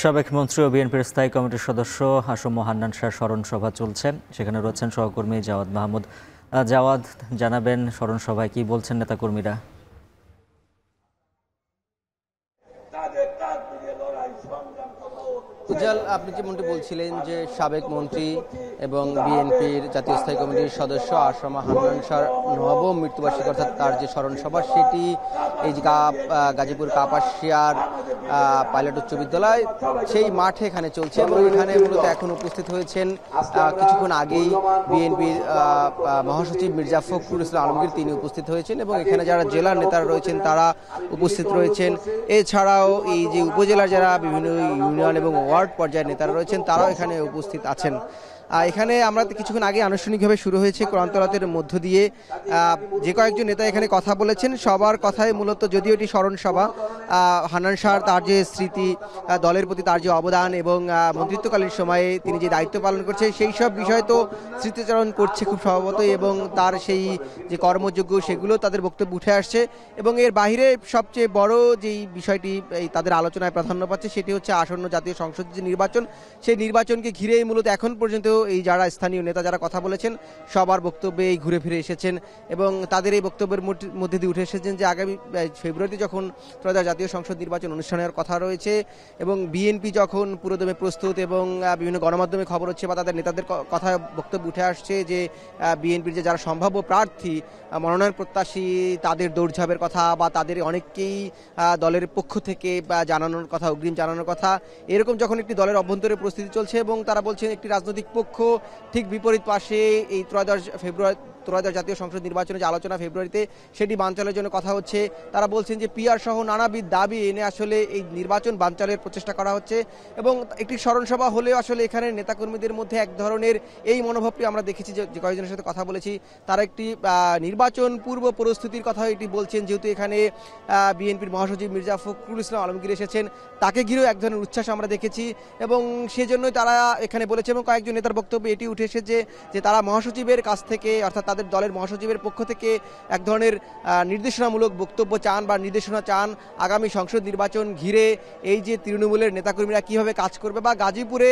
সাবেক মন্ত্রী ও বিএনপির স্থায়ী কমিটির সদস্য আসম হান্নান শাহর স্মরণ সভা চলছে। সেখানে রয়েছেন সহকর্মী জাওয়াদ মাহমুদ। জাওয়াদ, জানাবেন স্মরণ সভায় কি বলছেন নেতাকর্মীরা? উজ্জ্বল, আপনি যেমনটি বলছিলেন যে সাবেক মন্ত্রী এবং বিএনপির জাতীয় স্থায়ী কমিটির সদস্য আসম হান্নান শাহর নবম মৃত্যুবার্ষিকী অর্থাৎ তার যে স্মরণ সভা সেটি এই যে গাজীপুর কাপাসিয়ার পাইলট উচ্চ বিদ্যালয় সেই মাঠে এখানে চলছে এবং এখানে মূলত এখন উপস্থিত হয়েছেন কিছুক্ষণ আগেই বিএনপির মহাসচিব মির্জা ফখরুল ইসলাম আলমগীর, তিনি উপস্থিত হয়েছেন এবং এখানে যারা জেলার নেতারা রয়েছেন তারা উপস্থিত রয়েছেন। এছাড়াও এই যে উপজেলার যারা বিভিন্ন ইউনিয়ন এবং ওয়ার্ড পর্যায়ের নেতারা রয়েছেন তারাও এখানে উপস্থিত আছেন। এখানে আমরা কিছুক্ষণ আগে আনুষ্ঠানিকভাবে শুরু হয়েছে কোরআন তেলাওয়াতের মধ্য দিয়ে যে কয়েকজন নেতা এখানে কথা বলেছেন সবার কথাই মূলত, যদিও এটি স্মরণ সভা, হান্নান শাহর তার যে স্মৃতি, দলের প্রতি তার যে অবদান এবং মন্ত্রিত্বকালীন সময়ে তিনি যে দায়িত্ব পালন করছেন সেই সব বিষয় তো স্মৃতিচারণ করছে খুব স্বভাবতই, এবং তার সেই যে কর্মযোগ্য সেগুলো তাদের বক্তব্য উঠে আসছে। এবং এর বাইরে সবচেয়ে বড় যেই বিষয়টি এই তাদের আলোচনায় প্রাধান্য পাচ্ছে সেটি হচ্ছে আসন্ন জাতীয় সংসদ যে নির্বাচন, সেই নির্বাচনকে ঘিরেই মূলত এখন পর্যন্ত এই যারা স্থানীয় নেতা যারা কথা বলেছেন সবার বক্তব্যে এই ঘুরে ফিরে এসেছেন এবং তাদের এই বক্তব্যের মধ্যে দিয়ে উঠে এসেছেন যে আগামী ফেব্রুয়ারিতে যখন ত্রয়োদশ জাতীয় সংসদ নির্বাচন অনুষ্ঠানের কথা রয়েছে এবং বিএনপি যখন পুরোদমে প্রস্তুত এবং বিভিন্ন গণমাধ্যমে খবর হচ্ছে বা তাদের নেতাদের কথা বক্তব্য উঠে আসছে যে বিএনপির যে যারা সম্ভাব্য প্রার্থী মনোনয়ন প্রত্যাশী তাদের দৌড়ঝাঁপের কথা বা তাদের অনেককেই দলের পক্ষ থেকে জানানোর কথা, অগ্রিম জানানোর কথা, এরকম যখন একটি দলের অভ্যন্তরে প্রস্তুতি চলছে এবং তারা বলছেন একটি রাজনৈতিক পক্ষ ঠিক বিপরীত পাশে এই ত্রয়োদশ জাতীয় সংসদ নির্বাচনের যে আলোচনা ফেব্রুয়ারিতে সেটি বানচালের জন্য কথা হচ্ছে। তারা বলছেন যে পিআর সহ নানাবিধ দাবি এনে আসলে এই নির্বাচন বানচালের প্রচেষ্টা করা হচ্ছে এবং একটি স্মরণসভা হলেও আসলে এখানে নেতাকর্মীদের মধ্যে এক ধরনের এই মনোভাবটি আমরা দেখেছি যে কয়েকজনের সাথে কথা বলেছি তারা একটি নির্বাচন পূর্ব প্রস্তুতির কথা এটি বলছেন, যেহেতু এখানে বিএনপির মহাসচিব মির্জা ফখরুল ইসলাম আলমগীর এসেছেন তাকে ঘিরেও এক ধরনের উচ্ছ্বাস আমরা দেখেছি এবং সেজন্যই তারা এখানে বলেছে এবং কয়েকজন নেতার বক্তব্যে এটি উঠে এসেছে যে তারা মহাসচিবের কাছ থেকে অর্থাৎ তাদের দলের মহাসচিবের পক্ষ থেকে এক ধরনের নির্দেশনামূলক বক্তব্য চান বা নির্দেশনা চান আগামী সংসদ নির্বাচন ঘিরে এই যে তৃণমূলের নেতাকর্মীরা কিভাবে কাজ করবে বা গাজীপুরে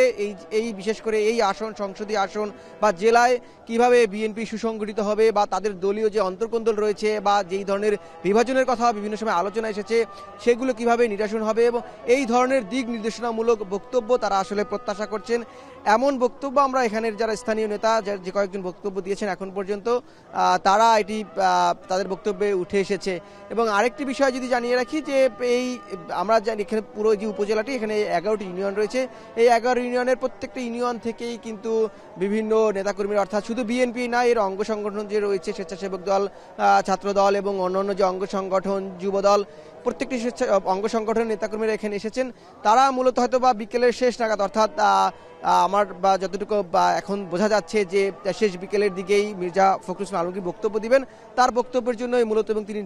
এই বিশেষ করে এই আসন, সংসদীয় আসন বা জেলায় কিভাবে বিএনপি সুসংগঠিত হবে বা তাদের দলীয় যে অন্তর্কোন্দল রয়েছে বা যেই ধরনের বিভাজনের কথা বিভিন্ন সময় আলোচনা এসেছে সেগুলো কিভাবে নিরসন হবে এবং এই ধরনের দিক নির্দেশনামূলক বক্তব্য তারা আসলে প্রত্যাশা করছেন। এমন বক্তব্য আমরা এখানের যারা স্থানীয় নেতা যে কয়েকজন বক্তব্য দিয়েছেন এখন পর্যন্ত তারা এটি তাদের বক্তব্যে উঠে এসেছে। এবং আরেকটি বিষয় যদি জানিয়ে রাখি যে এই আমরা জানি এখানে পুরো যে উপজেলাটি এখানে 11টি ইউনিয়ন রয়েছে, এই 11 ইউনিয়নের প্রত্যেকটা ইউনিয়ন থেকেই কিন্তু বিভিন্ন নেতাকর্মীরা অর্থাৎ শুধু বিএনপি না এর অঙ্গ সংগঠন যে রয়েছে স্বেচ্ছাসেবক দল, ছাত্র দল এবং অন্যান্য যে অঙ্গ সংগঠন, যুব দল, প্রত্যেকটি অঙ্গ সংগঠনের নেতাকর্মীরা এখানে এসেছেন। তারা মূলত হয়তো বা বিকেলের শেষ নাগাদ অর্থাৎ আমার বা যতটুকু এখন বোঝা যাচ্ছে যে শেষ বিকেলের দিকেই মির্জা ফখরুল ইসলাম আলমগীর বক্তব্য দিবেন, তার বক্তব্যের জন্যই মূলত এবং তিনি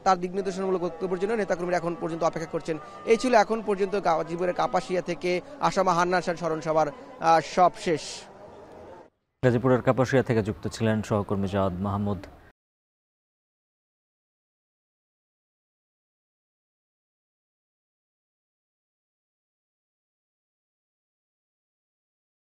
তার দিক নির্দেশনামূলক বক্তব্যের জন্য নেতাকর্মীরা এখন পর্যন্ত অপেক্ষা করছেন। এই ছিল এখন পর্যন্ত গাজীপুরের কাপাসিয়া থেকে আসম হান্নান শাহর স্মরণ সভার সব শেষ। গাজীপুরের কাপাসিয়া থেকে যুক্ত ছিলেন সহকর্মী জাওয়াদ মাহমুদ।